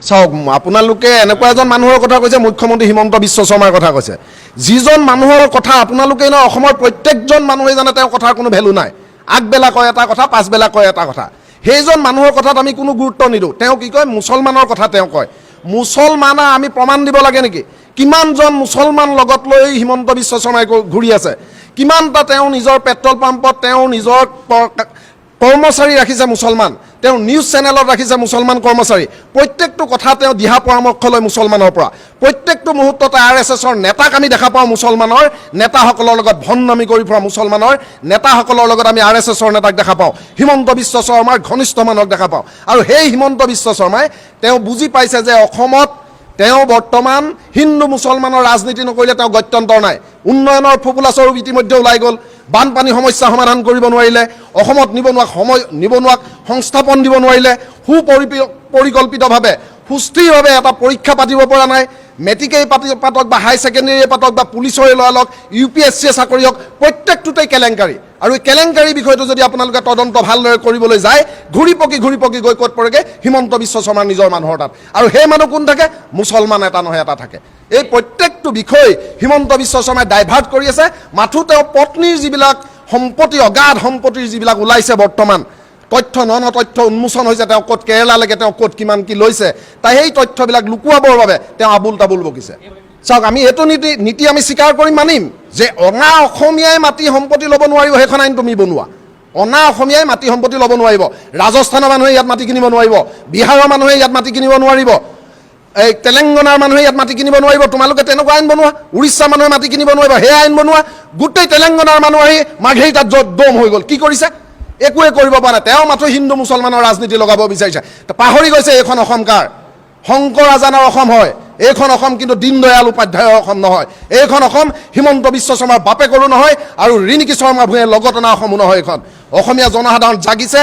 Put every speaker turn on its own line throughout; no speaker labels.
চাওক আপোনালোকে এনেকুৱা এজন মানুহৰ কথা কৈছে, মুখ্যমন্ত্ৰী হিমন্ত বিশ্ব শৰ্মাৰ কথা কৈছে, যিজন মানুহৰ কথা আপোনালোকে ন অসমৰ প্ৰত্যেকজন মানুহে জানে তেওঁৰ কথাৰ কোনো ভেলু নাই। আগবেলা কয় এটা কথা, পাছবেলা কয় এটা কথা। সেইজন মানুহৰ কথাত আমি কোনো গুৰুত্ব নিদিওঁ। তেওঁ কি কয়, মুছলমানৰ কথা তেওঁ কয়। মুছলমান আমি প্ৰমাণ দিব লাগে নেকি? কিমানজন মুছলমান লগত লৈ হিমন্ত বিশ্ব শৰ্মাই ঘূৰি আছে? কিমানটা তেওঁ নিজৰ পেট্ৰল পাম্পত তেওঁ নিজৰ কৰ্মচাৰী ৰাখিছে মুছলমান, তেওঁ নিউজ চেনেলত ৰাখিছে মুছলমান কৰ্মচাৰী। প্ৰত্যেকটো কথা তেওঁ দিহা পৰামৰ্শ লয় মুছলমানৰ পৰা। প্ৰত্যেকটো মুহূৰ্ততে RSSৰ নেতাক আমি দেখা পাওঁ, মুছলমানৰ নেতাসকলৰ লগত ভণ্ডামি কৰি ফুৰা মুছলমানৰ নেতাসকলৰ লগত আমি RSSৰ নেতাক দেখা পাওঁ, হিমন্ত বিশ্ব শৰ্মাৰ ঘনিষ্ঠ মানুহক দেখা পাওঁ। আৰু সেই হিমন্ত বিশ্ব শৰ্মাই তেওঁ বুজি পাইছে যে অসমত তেওঁ বৰ্তমান হিন্দু মুছলমানৰ ৰাজনীতি নকৰিলে তেওঁ গত্যন্তৰ নাই। উন্নয়নৰ ফোপোলা স্বৰূপ ইতিমধ্যে ওলাই গ'ল। বানপানী সমস্যা সমাধান কৰিব নোৱাৰিলে, অসমত নিবনুৱাক সংস্থাপন দিব নোৱাৰিলে, সুপৰিকল্পিতভাৱে সুস্থিৰভাৱে এটা পৰীক্ষা পাতিব পৰা নাই। মেট্ৰিকেই পাতক বা হাই ছেকেণ্ডেৰীয়ে পাতক বা পুলিচৰে লোৱা লওক, UPSC চাকৰি হওক, প্ৰত্যেকটোতেই কেলেংকাৰী। আৰু এই কেলেংকাৰী বিষয়টো যদি আপোনালোকে তদন্ত ভালদৰে কৰিবলৈ যায়, ঘূৰি পকি গৈ ক'ত পৰেগৈ? হিমন্ত বিশ্ব শৰ্মাৰ নিজৰ মানুহৰ তাত। আৰু সেই মানুহ কোন থাকে? মুছলমান এটা নহয় এটা থাকে। এই প্ৰত্যেকটো বিষয় হিমন্ত বিশ্ব শৰ্মাই ডাইভাৰ্ট কৰি আছে। মাথো তেওঁ পত্নীৰ যিবিলাক সম্পত্তি, অগাধ সম্পত্তিৰ যিবিলাক ওলাইছে বৰ্তমান তথ্য, তথ্য উন্মোচন হৈছে, তেওঁ ক'ত কেৰেলালৈকে তেওঁ ক'ত কিমান কি লৈছে, তাই সেই তথ্যবিলাক লুকুৱাবৰ বাবে তেওঁ আবুল তাবুল বকিছে। চাওক, আমি এইটো নীতি আমি স্বীকাৰ কৰি মানিম যে অনা অসমীয়াই মাটি সম্পত্তি ল'ব নোৱাৰিব। সেইখন আইন তুমি বনোৱা। অনা অসমীয়াই মাটি সম্পত্তি ল'ব নোৱাৰিব। ৰাজস্থানৰ মানুহে ইয়াত মাটি কিনিব নোৱাৰিব, বিহাৰৰ মানুহে ইয়াত মাটি কিনিব নোৱাৰিব, এই তেলেংগানাৰ মানুহে ইয়াত মাটি কিনিব নোৱাৰিব। তোমালোকে তেনেকুৱা আইন বনোৱা। উৰিষ্যাৰ মানুহে মাটি কিনিব নোৱাৰিব, সেই আইন বনোৱা। গোটেই তেলেংগানাৰ মানুহ আহি মাঘেৰিটাত দম হৈ গ'ল। কি কৰিছে? একোৱে কৰিব পৰা নাই। তেওঁ মাথো হিন্দু মুছলমানৰ ৰাজনীতি লগাব বিচাৰিছে। পাহৰি গৈছে এইখন অসম কাৰ? শংকৰ আজানৰ অসম হয় এইখন অসম, কিন্তু দীনদয়াল উপাধ্যায়ৰ অসম নহয়। এইখন অসম হিমন্ত বিশ্ব শৰ্মাৰ বাপেকৰো নহয়, আৰু ৰিণিকী শৰ্মা ভূঞাৰ লগত অনা অসমো নহয়। এইখন অসমীয়া জনসাধাৰণ জাগিছে,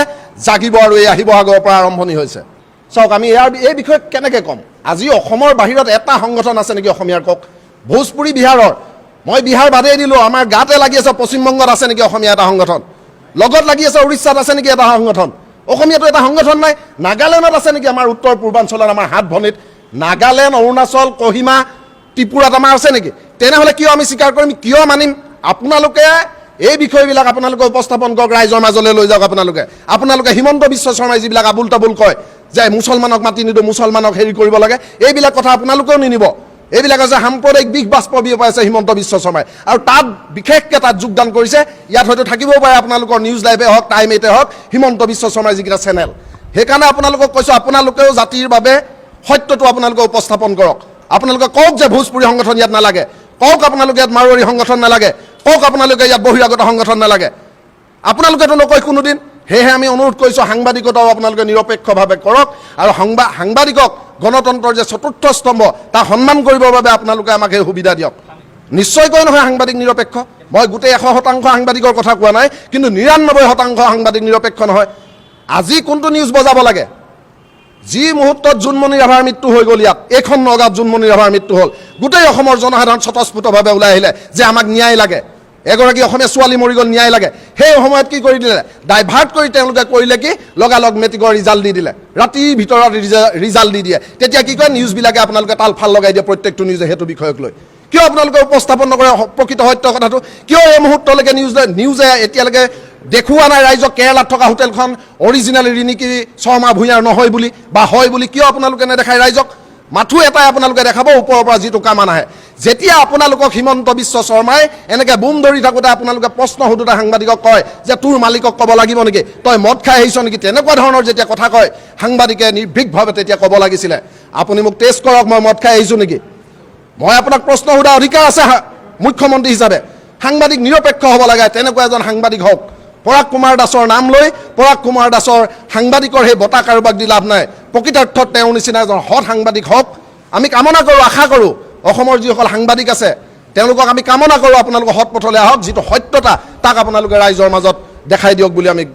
জাগিব, আৰু এই আহিবহাগৰ পৰা আৰম্ভণি হৈছে। চাওক, আমি এই বিষয়ে কেনেকৈ ক'ম? আজি অসমৰ বাহিৰত এটা সংগঠন আছে নেকি অসমীয়াৰ? কওক। ভোজপুৰী বিহাৰৰ, মই বিহাৰ বাদেই দিলোঁ, আমাৰ গাতে লাগি আছে পশ্চিমবংগত আছে নেকি অসমীয়া এটা সংগঠন? লগত লাগি আছে উৰিষ্যাত আছে নেকি এটা সংগঠন? অসমীয়াটো এটা সংগঠন নাই। নাগালেণ্ডত আছে নেকি? আমাৰ উত্তৰ পূৰ্বাঞ্চলত, আমাৰ হাত ভনীত নাগালেণ্ড, অৰুণাচল, কহিমা, ত্ৰিপুৰাত আমাৰ আছে নেকি? তেনেহ'লে কিয় আমি স্বীকাৰ কৰিম, কিয় মানিম? আপোনালোকে এই বিষয়বিলাক আপোনালোকে উপস্থাপন কৰক, ৰাইজৰ মাজলৈ লৈ যাওক। আপোনালোকে হিমন্ত বিশ্ব শৰ্মাই যিবিলাক আবুল তাবুল কয় যে মুছলমানক মাতি নিদিওঁ, মুছলমানক হেৰি কৰিব লাগে, এইবিলাক কথা আপোনালোকেও নিনিব। এইবিলাক আছে সাম্প্ৰদায়িক বিষ বাষ্প বিয়পাইছে হিমন্ত বিশ্ব শৰ্মাই, আৰু তাত বিশেষকৈ তাত যোগদান কৰিছে। ইয়াত হয়তো থাকিবও পাৰে আপোনালোকৰ নিউজ লাইভে হওক, টাইম 8 হওক, হিমন্ত বিশ্ব শৰ্মাৰ যিকেইটা চেনেল। সেইকাৰণে আপোনালোকক কৈছোঁ, আপোনালোকেও জাতিৰ বাবে সত্যটো আপোনালোকে উপস্থাপন কৰক। আপোনালোকে কওক যে ভোজপুৰী সংগঠন ইয়াত নালাগে, কওক আপোনালোকে ইয়াত মাৰোৱাৰী সংগঠন নালাগে, কওক আপোনালোকে ইয়াত বহিৰাগত সংগঠন নালাগে। আপোনালোকেতো নকয় কোনোদিন। সেয়েহে আমি অনুৰোধ কৰিছোঁ, সাংবাদিকতাও আপোনালোকে নিৰপেক্ষভাৱে কৰক, আৰু সাংবাদিকক গণতন্ত্ৰৰ যে চতুৰ্থ স্তম্ভ তাক সন্মান কৰিবৰ বাবে আপোনালোকে আমাক সেই সুবিধা দিয়ক। নিশ্চয়কৈ নহয় সাংবাদিক নিৰপেক্ষ। মই গোটেই 100% সাংবাদিকৰ কথা কোৱা নাই, কিন্তু 99% সাংবাদিক নিৰপেক্ষ নহয়। আজি কোনটো নিউজ বজাব লাগে? যি মুহূৰ্তত জোনমণি ৰাভাৰ মৃত্যু হৈ গ'ল, ইয়াত এইখন নগাঁৱত জোনমণি ৰাভাৰ মৃত্যু হ'ল, গোটেই অসমৰ জনসাধাৰণ স্বতঃস্ফূৰ্তভাৱে ওলাই আহিলে যে আমাক ন্যায় লাগে, এগৰাকী অসমীয়া ছোৱালী মৰি গ'ল, ন্যায় লাগে। সেই সময়ত কি কৰি দিলে? ডাইভাৰ্ট কৰি তেওঁলোকে কৰিলে কি, লগালগ মেট্ৰিকৰ ৰিজাল্ট দি দিলে, ৰাতিৰ ভিতৰত ৰিজাল্ট দি দিয়ে। তেতিয়া কি কয়, নিউজবিলাকে আপোনালোকে তাল ফাল লগাই দিয়ে প্ৰত্যেকটো নিউজে সেইটো বিষয়ক লৈ। কিয় আপোনালোকে উপস্থাপন নকৰে প্ৰকৃত সত্য কথাটো? কিয় এই মুহূৰ্তলৈকে নিউজে এতিয়ালৈকে দেখুওৱা নাই ৰাইজক কেৰেলাত থকা হোটেলখন অৰিজিনেলি ৰিণিকী শৰ্মা ভূঞাৰ নহয় বুলি বা হয় বুলি? কিয় আপোনালোকে নেদেখায় ৰাইজক? মাথো এটাই আপোনালোকে দেখাব, ওপৰৰ পৰা যিটো কামান আহে। যেতিয়া আপোনালোকক হিমন্ত বিশ্ব শৰ্মাই এনেকৈ বুম ধৰি থাকোঁতে আপোনালোকে প্ৰশ্ন সোধোতে সাংবাদিকক কয় যে তোৰ মালিকক ক'ব লাগিব নেকি, তই মদ খাই আহিছ নেকি, তেনেকুৱা ধৰণৰ যেতিয়া কথা কয় সাংবাদিকে নিৰ্ভীকভাৱে তেতিয়া ক'ব লাগিছিলে, আপুনি মোক টেষ্ট কৰক, মই মদ খাই আহিছোঁ নেকি? মই আপোনাক প্ৰশ্ন সোধা অধিকাৰ আছে মুখ্যমন্ত্ৰী হিচাপে। সাংবাদিক নিৰপেক্ষ হ'ব লাগে, তেনেকুৱা এজন সাংবাদিক হওক। পৰাগ কুমাৰ দাসৰ নাম লৈ পৰাগ কুমাৰ দাসৰ সাংবাদিকৰ সেই বঁটা কাৰোবাক দি লাভ নাই। প্ৰকৃতাৰ্থত তেওঁৰ নিচিনা এজন সৎ সাংবাদিক হওক। আমি কামনা কৰোঁ, আশা কৰোঁ অসমৰ যিসকল সাংবাদিক আছে তেওঁলোকক আমি কামনা কৰোঁ আপোনালোকে সৎ পথলৈ আহক, যিটো সত্যতা তাক আপোনালোকে ৰাইজৰ মাজত দেখাই দিয়ক বুলি আমি